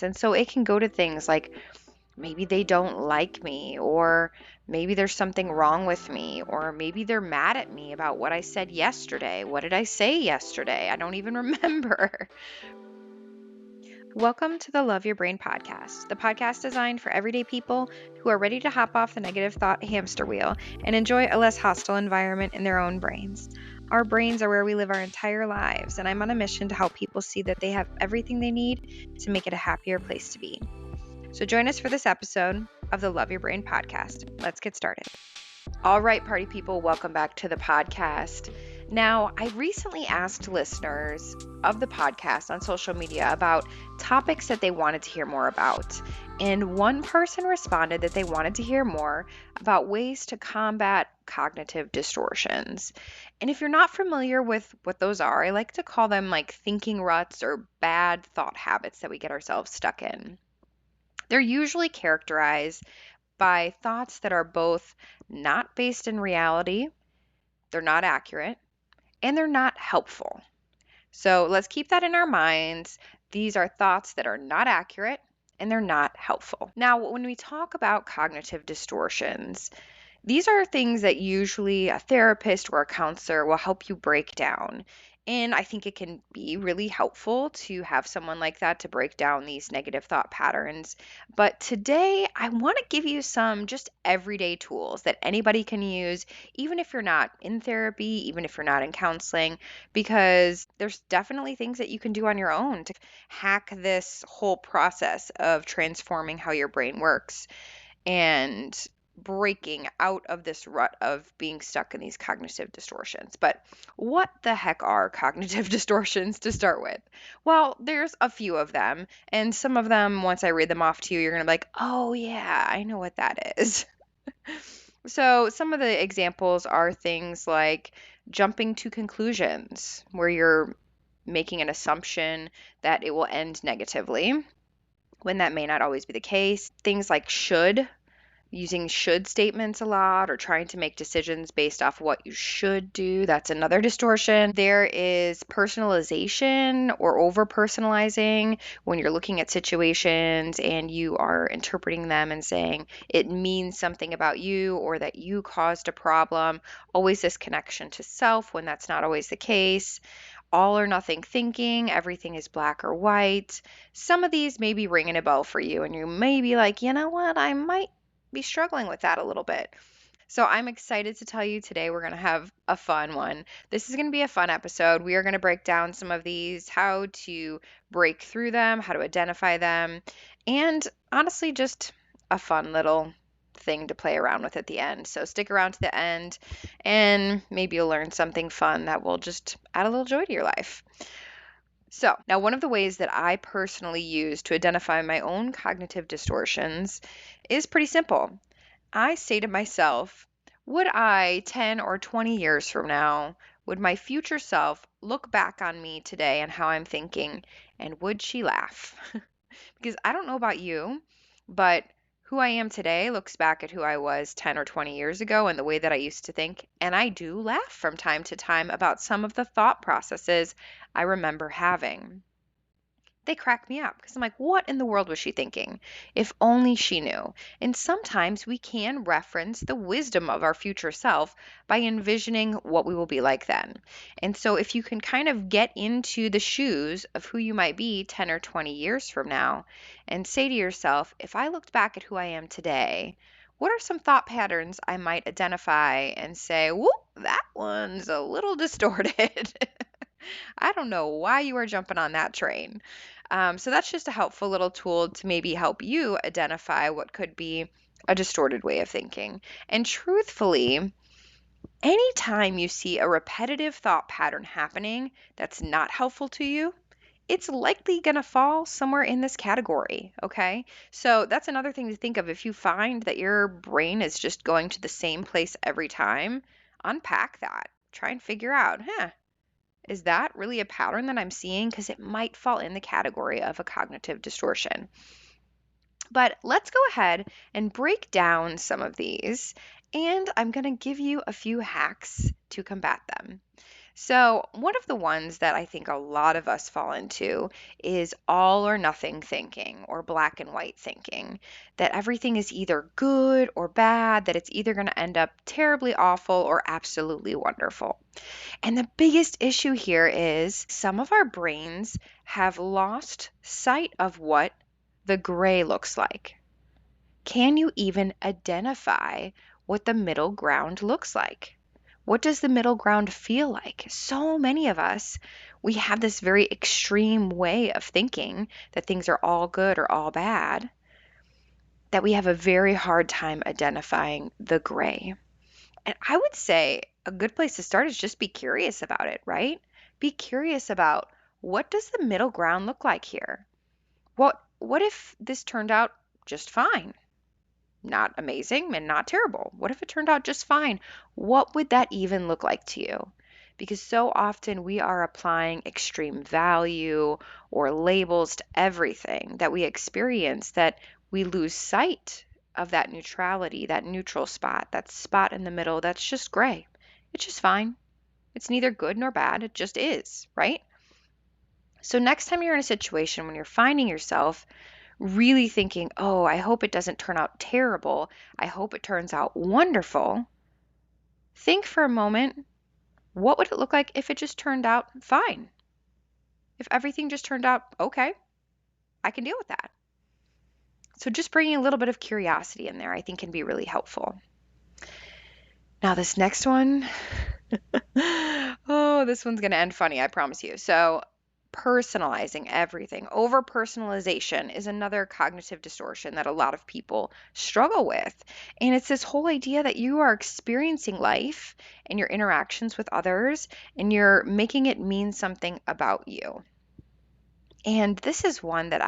And so it can go to things like maybe they don't like me, or maybe there's something wrong with me, or maybe they're mad at me about what I said yesterday. What did I say yesterday? I don't even remember. Welcome to the Love Your Brain podcast, the podcast designed for everyday people who are ready to hop off the negative thought hamster wheel and enjoy a less hostile environment in their own brains. Our brains are where we live our entire lives, and I'm on a mission to help people see that they have everything they need to make it a happier place to be. So join us for this episode of the Love Your Brain podcast. Let's get started. All right, party people, welcome back to the podcast. Now, I recently asked listeners of the podcast on social media about topics that they wanted to hear more about. And one person responded that they wanted to hear more about ways to combat cognitive distortions. And if you're not familiar with what those are, I like to call them like thinking ruts or bad thought habits that we get ourselves stuck in. They're usually characterized by thoughts that are both not based in reality, they're not accurate, and they're not helpful. So let's keep that in our minds. These are thoughts that are not accurate and they're not helpful. Now, when we talk about cognitive distortions, these are things that usually a therapist or a counselor will help you break down. And I think it can be really helpful to have someone like that to break down these negative thought patterns. But today, I want to give you some just everyday tools that anybody can use, even if you're not in therapy, even if you're not in counseling, because there's definitely things that you can do on your own to hack this whole process of transforming how your brain works and breaking out of this rut of being stuck in these cognitive distortions. But what the heck are cognitive distortions to start with? Well, there's a few of them, and some of them, once I read them off to you, you're going to be like, oh, yeah, I know what that is. So, some of the examples are things like jumping to conclusions, where you're making an assumption that it will end negatively, when that may not always be the case. Things like should, using should statements a lot, or trying to make decisions based off what you should do. That's another distortion. There is personalization or over personalizing, when you're looking at situations and you are interpreting them and saying it means something about you or that you caused a problem. Always this connection to self when that's not always the case. All or nothing thinking, everything is black or white. Some of these may be ringing a bell for you, and you may be like, you know what, I might be struggling with that a little bit. So I'm excited to tell you today we're going to have a fun one. This is going to be a fun episode. We are going to break down some of these, how to break through them, how to identify them, and honestly, just a fun little thing to play around with at the end. So stick around to the end and maybe you'll learn something fun that will just add a little joy to your life. So, now one of the ways that I personally use to identify my own cognitive distortions is pretty simple. I say to myself, would I 10 or 20 years from now, would my future self look back on me today and how I'm thinking, and would she laugh? Because I don't know about you, but who I am today looks back at who I was 10 or 20 years ago and the way that I used to think, and I do laugh from time to time about some of the thought processes I remember having. They crack me up because I'm like, what in the world was she thinking? If only she knew. And sometimes we can reference the wisdom of our future self by envisioning what we will be like then. And so if you can kind of get into the shoes of who you might be 10 or 20 years from now and say to yourself, if I looked back at who I am today, what are some thought patterns I might identify and say, whoop, that one's a little distorted. I don't know why you are jumping on that train. So that's just a helpful little tool to maybe help you identify what could be a distorted way of thinking. And truthfully, anytime you see a repetitive thought pattern happening that's not helpful to you, it's likely going to fall somewhere in this category, okay? So that's another thing to think of. If you find that your brain is just going to the same place every time, unpack that. Try and figure out, is that really a pattern that I'm seeing? Because it might fall in the category of a cognitive distortion. But let's go ahead and break down some of these, and I'm going to give you a few hacks to combat them. So, one of the ones that I think a lot of us fall into is all or nothing thinking or black and white thinking, that everything is either good or bad, that it's either going to end up terribly awful or absolutely wonderful. And the biggest issue here is some of our brains have lost sight of what the gray looks like. Can you even identify what the middle ground looks like? What does the middle ground feel like? So many of us, we have this very extreme way of thinking that things are all good or all bad, that we have a very hard time identifying the gray. And I would say a good place to start is just be curious about it, right? Be curious about, what does the middle ground look like here? What if this turned out just fine? Not amazing and not terrible. What if it turned out just fine? What would that even look like to you? Because so often we are applying extreme value or labels to everything that we experience, that we lose sight of that neutrality, that neutral spot, that spot in the middle that's just gray. It's just fine. It's neither good nor bad. It just is, right? So next time you're in a situation when you're finding yourself really thinking, oh, I hope it doesn't turn out terrible, I hope it turns out wonderful, think for a moment, what would it look like if it just turned out fine? If everything just turned out okay, I can deal with that. So just bringing a little bit of curiosity in there, I think, can be really helpful. Now, this next one, oh, this one's going to end funny, I promise you. So, personalizing everything. Over personalization is another cognitive distortion that a lot of people struggle with. And it's this whole idea that you are experiencing life and your interactions with others, and you're making it mean something about you. And this is one that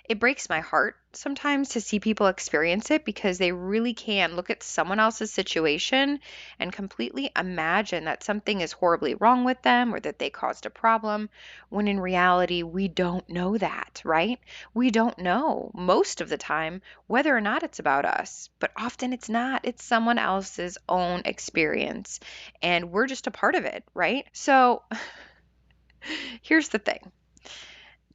it breaks my heart sometimes to see people experience it, because they really can look at someone else's situation and completely imagine that something is horribly wrong with them or that they caused a problem, when in reality, we don't know that, right? We don't know most of the time whether or not it's about us, but often it's not. It's someone else's own experience, and we're just a part of it, right? So here's the thing.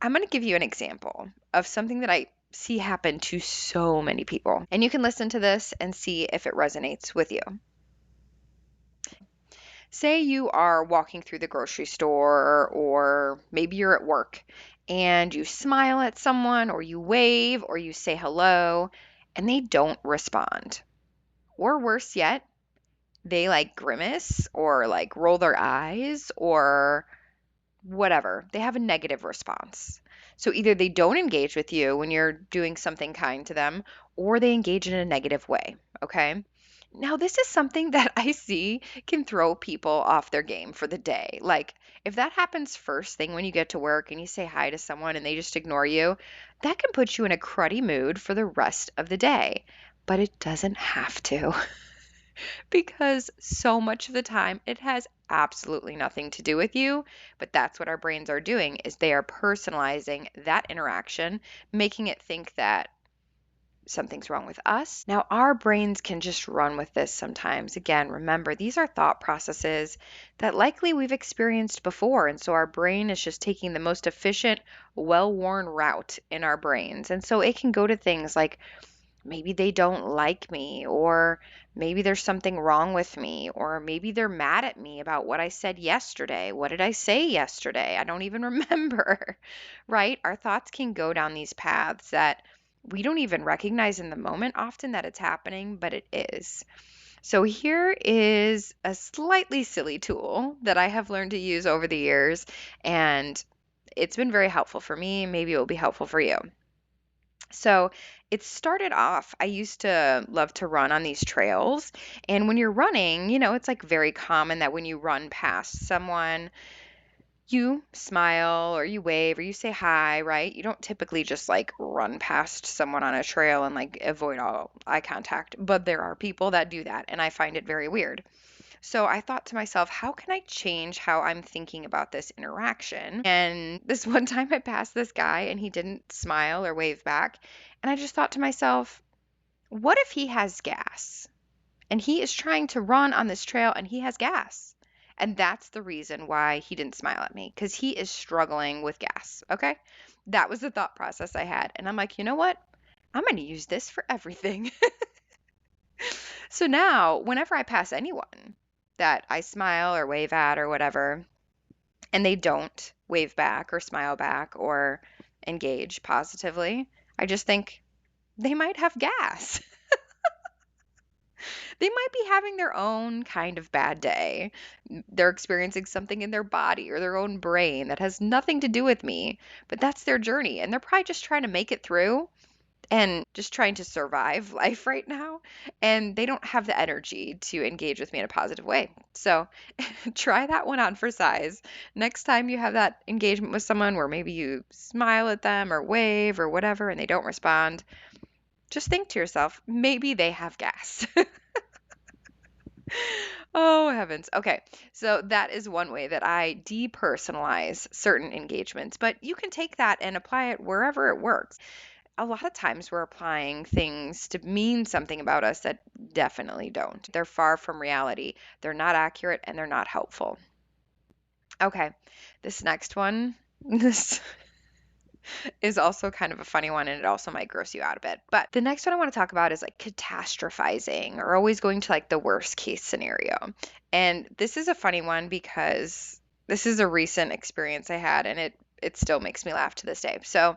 I'm going to give you an example of something that I see happen to so many people. And you can listen to this and see if it resonates with you. Say you are walking through the grocery store, or maybe you're at work, and you smile at someone, or you wave, or you say hello, and they don't respond. Or worse yet, they like grimace or like roll their eyes or whatever. They have a negative response. So either they don't engage with you when you're doing something kind to them, or they engage in a negative way. Okay. Now, this is something that I see can throw people off their game for the day. Like, if that happens first thing when you get to work and you say hi to someone and they just ignore you, that can put you in a cruddy mood for the rest of the day. But it doesn't have to. Because so much of the time it has absolutely nothing to do with you, but that's what our brains are doing, is they are personalizing that interaction, making it think that something's wrong with us. Now, our brains can just run with this sometimes. Again, remember, these are thought processes that likely we've experienced before, and so our brain is just taking the most efficient, well-worn route in our brains. And so it can go to things like, maybe they don't like me, or maybe there's something wrong with me, or maybe they're mad at me about what I said yesterday. What did I say yesterday? I don't even remember, right? Our thoughts can go down these paths that we don't even recognize in the moment often that it's happening, but it is. So here is a slightly silly tool that I have learned to use over the years, and it's been very helpful for me. Maybe it will be helpful for you. So it started off, I used to love to run on these trails. And when you're running, it's like very common that when you run past someone, you smile or you wave or you say hi, right? You don't typically just like run past someone on a trail and like avoid all eye contact, but there are people that do that, and I find it very weird. So I thought to myself, how can I change how I'm thinking about this interaction? And this one time I passed this guy and he didn't smile or wave back. And I just thought to myself, what if he has gas? And he is trying to run on this trail and he has gas. And that's the reason why he didn't smile at me, because he is struggling with gas. Okay. That was the thought process I had. And I'm like, you know what? I'm going to use this for everything. So now, whenever I pass anyone that I smile or wave at or whatever, and they don't wave back or smile back or engage positively, I just think they might have gas. They might be having their own kind of bad day. They're experiencing something in their body or their own brain that has nothing to do with me, but that's their journey. And they're probably just trying to make it through and just trying to survive life right now. And they don't have the energy to engage with me in a positive way. So try that one on for size. Next time you have that engagement with someone where maybe you smile at them or wave or whatever and they don't respond, just think to yourself, maybe they have gas. Oh, heavens. Okay. So that is one way that I depersonalize certain engagements, but you can take that and apply it wherever it works. A lot of times we're applying things to mean something about us that definitely don't. They're far from reality. They're not accurate and they're not helpful. Okay. This next one, this is also kind of a funny one and it also might gross you out a bit. But the next one I want to talk about is like catastrophizing or always going to like the worst case scenario. And this is a funny one because this is a recent experience I had and it still makes me laugh to this day. So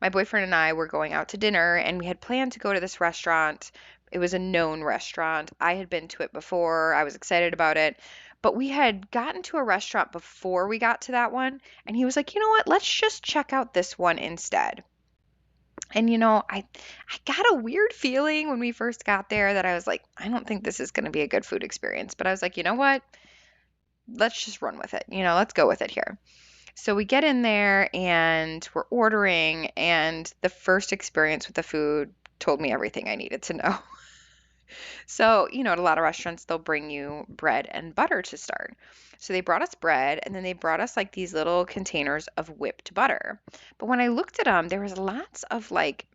my boyfriend and I were going out to dinner and we had planned to go to this restaurant. It was a known restaurant. I had been to it before. I was excited about it. But we had gotten to a restaurant before we got to that one. And he was like, you know what? Let's just check out this one instead. And I got a weird feeling when we first got there that I was like, I don't think this is going to be a good food experience. But I was like, you know what? Let's just run with it. Let's go with it here. So we get in there and we're ordering, and the first experience with the food told me everything I needed to know. So, at a lot of restaurants, they'll bring you bread and butter to start. So they brought us bread and then they brought us like these little containers of whipped butter. But when I looked at them, there was lots of like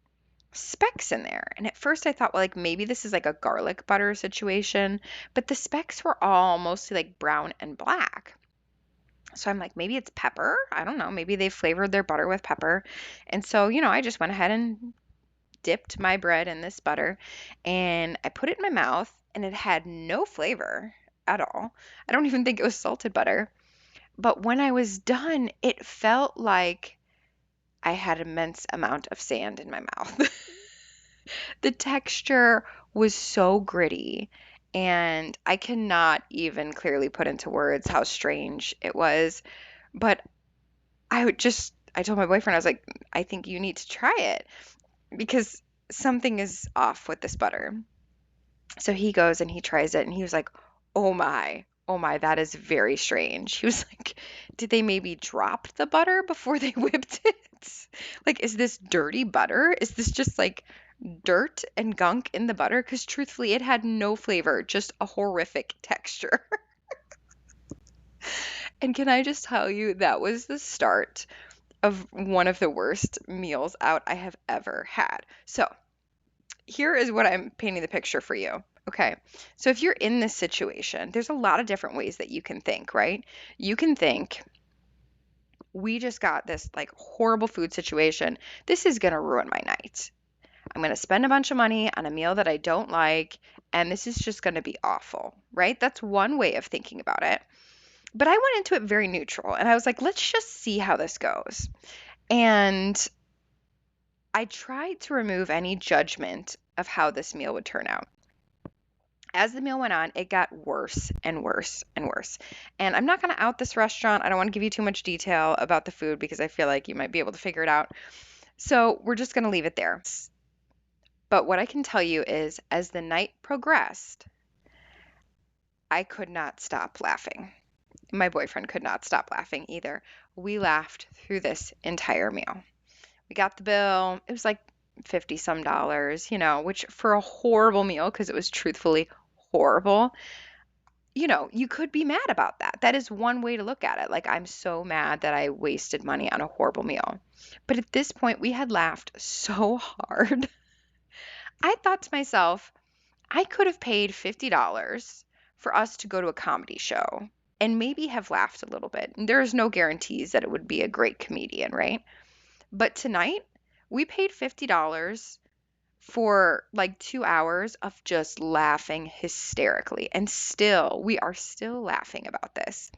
specks in there. And at first I thought, well, like maybe this is like a garlic butter situation, but the specks were all mostly like brown and black. So I'm like, maybe it's pepper. I don't know. Maybe they flavored their butter with pepper. And so, I just went ahead and dipped my bread in this butter and I put it in my mouth and it had no flavor at all. I don't even think it was salted butter. But when I was done, it felt like I had an immense amount of sand in my mouth. The texture was so gritty, and I cannot even clearly put into words how strange it was. But I told my boyfriend, I was like, I think you need to try it because something is off with this butter. So he goes and he tries it and he was like, oh my, that is very strange. He was like, did they maybe drop the butter before they whipped it? Like, is this dirty butter? Is this just like dirt and gunk in the butter? Because truthfully, it had no flavor, just a horrific texture. And can I just tell you, that was the start of one of the worst meals out I have ever had. So here is what I'm painting the picture for you. Okay. So if you're in this situation, there's a lot of different ways that you can think, right? You can think, we just got this like horrible food situation. This is going to ruin my night. I'm going to spend a bunch of money on a meal that I don't like, and this is just going to be awful, right? That's one way of thinking about it. But I went into it very neutral and I was like, let's just see how this goes. And I tried to remove any judgment of how this meal would turn out. As the meal went on, it got worse and worse and worse. And I'm not going to out this restaurant. I don't want to give you too much detail about the food because I feel like you might be able to figure it out. So we're just going to leave it there. But what I can tell you is, as the night progressed, I could not stop laughing. My boyfriend could not stop laughing either. We laughed through this entire meal. We got the bill. It was like 50 some dollars, which for a horrible meal, because it was truthfully horrible, you could be mad about that. That is one way to look at it. Like, I'm so mad that I wasted money on a horrible meal. But at this point, we had laughed so hard. I thought to myself, I could have paid $50 for us to go to a comedy show and maybe have laughed a little bit. There's no guarantees that it would be a great comedian, right? But tonight, we paid $50 for like 2 hours of just laughing hysterically. And still, we are still laughing about this.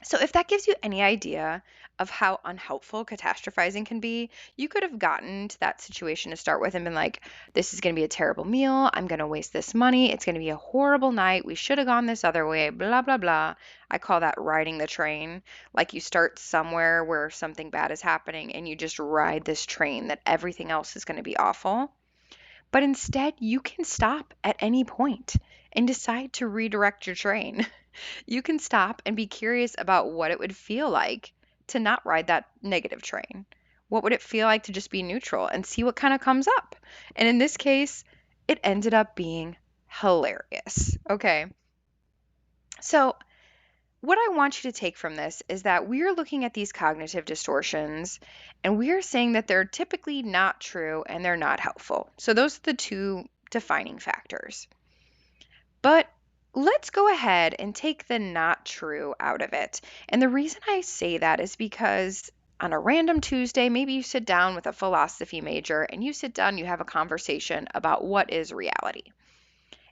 So, if that gives you any idea of how unhelpful catastrophizing can be, you could have gotten to that situation to start with and been like, this is going to be a terrible meal. I'm going to waste this money. It's going to be a horrible night. We should have gone this other way, blah, blah, blah. I call that riding the train. Like you start somewhere where something bad is happening and you just ride this train that everything else is going to be awful. But instead, you can stop at any point and decide to redirect your train. You can stop and be curious about what it would feel like to not ride that negative train. What would it feel like to just be neutral and see what kind of comes up? And in this case, it ended up being hilarious. Okay. So, what I want you to take from this is that we're looking at these cognitive distortions and we're saying that they're typically not true and they're not helpful. So, those are the two defining factors. But let's go ahead and take the not true out of it. And the reason I say that is because on a random Tuesday, maybe you sit down with a philosophy major and you sit down, you have a conversation about what is reality.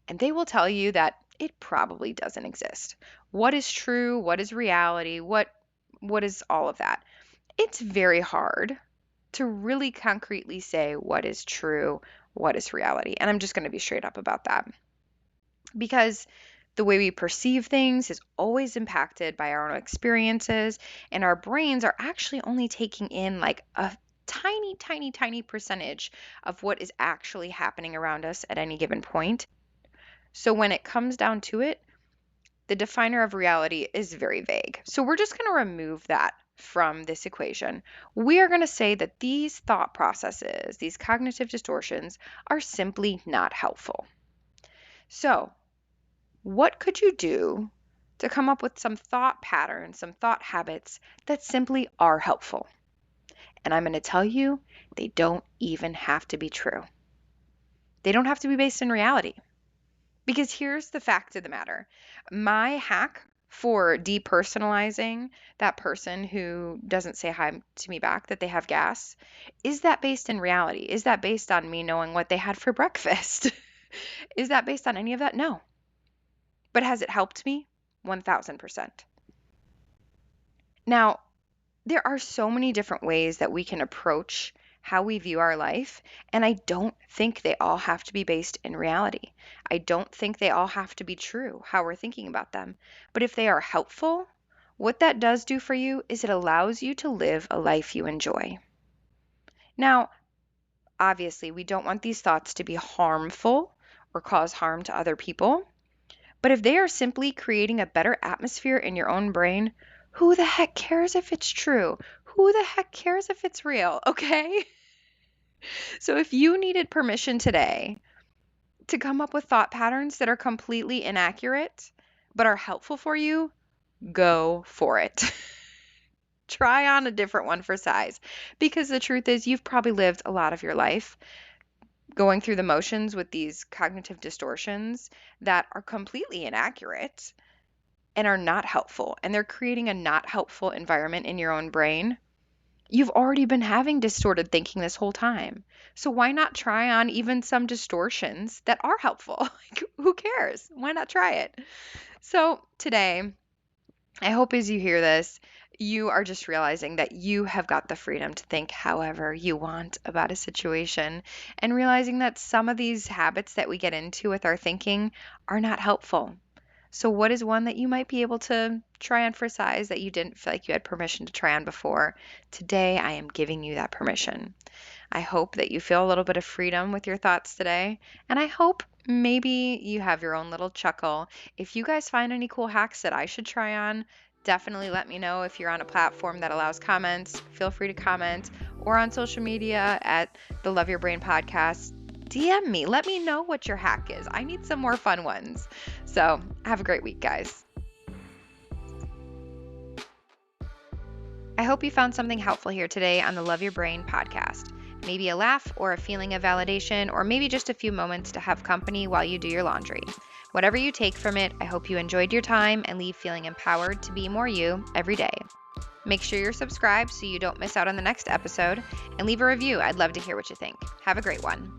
And they will tell you that it probably doesn't exist. What is true? What is reality? What is all of that? It's very hard to really concretely say what is true, what is reality. And I'm just going to be straight up about that. Because the way we perceive things is always impacted by our own experiences, and our brains are actually only taking in like a tiny, tiny, tiny percentage of what is actually happening around us at any given point. So when it comes down to it, the definer of reality is very vague. So we're just going to remove that from this equation. We are going to say that these thought processes, these cognitive distortions, are simply not helpful. So, what could you do to come up with some thought patterns, some thought habits that simply are helpful? And I'm going to tell you, they don't even have to be true. They don't have to be based in reality. Because here's the fact of the matter. My hack for depersonalizing that person who doesn't say hi to me back, that they have gas, is that based in reality? Is that based on me knowing what they had for breakfast? Is that based on any of that? No. But has it helped me? 1000%. Now, there are so many different ways that we can approach how we view our life, and I don't think they all have to be based in reality. I don't think they all have to be true, how we're thinking about them. But if they are helpful, what that does do for you is it allows you to live a life you enjoy. Now, obviously, we don't want these thoughts to be harmful or cause harm to other people. But if they are simply creating a better atmosphere in your own brain, who the heck cares if it's true? Who the heck cares if it's real? Okay? So if you needed permission today to come up with thought patterns that are completely inaccurate but are helpful for you, go for it. Try on a different one for size. Because the truth is, you've probably lived a lot of your life going through the motions with these cognitive distortions that are completely inaccurate and are not helpful, and they're creating a not helpful environment in your own brain. You've already been having distorted thinking this whole time. So why not try on even some distortions that are helpful? Like, who cares? Why not try it? So today, I hope as you hear this, you are just realizing that you have got the freedom to think however you want about a situation, and realizing that some of these habits that we get into with our thinking are not helpful. So what is one that you might be able to try on for size that you didn't feel like you had permission to try on before? Today, I am giving you that permission. I hope that you feel a little bit of freedom with your thoughts today, and I hope maybe you have your own little chuckle. If you guys find any cool hacks that I should try on, definitely let me know. If you're on a platform that allows comments, feel free to comment, or on social media at the Love Your Brain Podcast. DM me. Let me know what your hack is. I need some more fun ones. So have a great week, guys. I hope you found something helpful here today on the Love Your Brain podcast. Maybe a laugh or a feeling of validation, or maybe just a few moments to have company while you do your laundry. Whatever you take from it, I hope you enjoyed your time and leave feeling empowered to be more you every day. Make sure you're subscribed so you don't miss out on the next episode, and leave a review. I'd love to hear what you think. Have a great one.